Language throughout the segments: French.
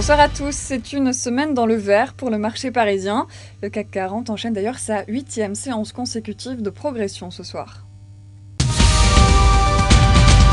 Bonsoir à tous, c'est une semaine dans le vert pour le marché parisien. Le CAC 40 enchaîne d'ailleurs sa 8e séance consécutive de progression ce soir.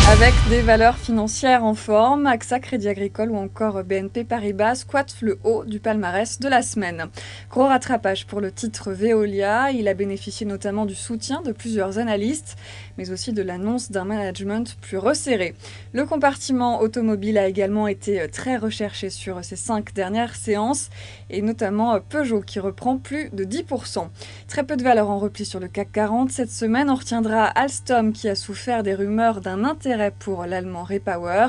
Avec des valeurs financières en forme, AXA, Crédit Agricole ou encore BNP Paribas squattent le haut du palmarès de la semaine. Gros rattrapage pour le titre Veolia, il a bénéficié notamment du soutien de plusieurs analystes, mais aussi de l'annonce d'un management plus resserré. Le compartiment automobile a également été très recherché sur ces 5 dernières séances, et notamment Peugeot qui reprend plus de 10%. Très peu de valeurs en repli sur le CAC 40 cette semaine. On retiendra Alstom qui a souffert des rumeurs d'un intérêt pour l'allemand Repower.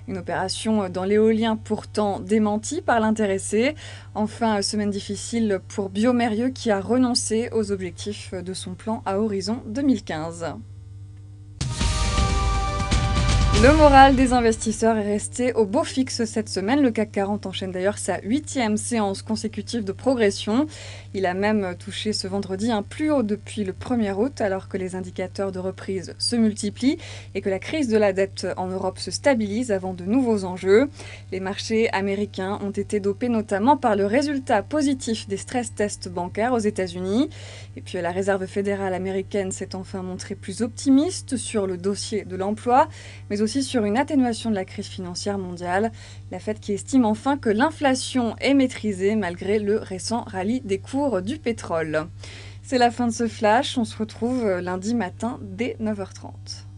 Une opération dans l'éolien pourtant démentie par l'intéressé. Enfin, semaine difficile pour Biomérieux qui a renoncé aux objectifs de son plan à horizon 2015. Le moral des investisseurs est resté au beau fixe cette semaine. Le CAC 40 enchaîne d'ailleurs sa 8e séance consécutive de progression. Il a même touché ce vendredi un plus haut depuis le 1er août, alors que les indicateurs de reprise se multiplient et que la crise de la dette en Europe se stabilise avant de nouveaux enjeux. Les marchés américains ont été dopés notamment par le résultat positif des stress tests bancaires aux États-Unis. Et puis la Réserve fédérale américaine s'est enfin montrée plus optimiste sur le dossier de l'emploi, mais aussi sur une atténuation de la crise financière mondiale. La Fed qui estime enfin que l'inflation est maîtrisée malgré le récent rallye des cours du pétrole. C'est la fin de ce flash, on se retrouve lundi matin dès 9h30.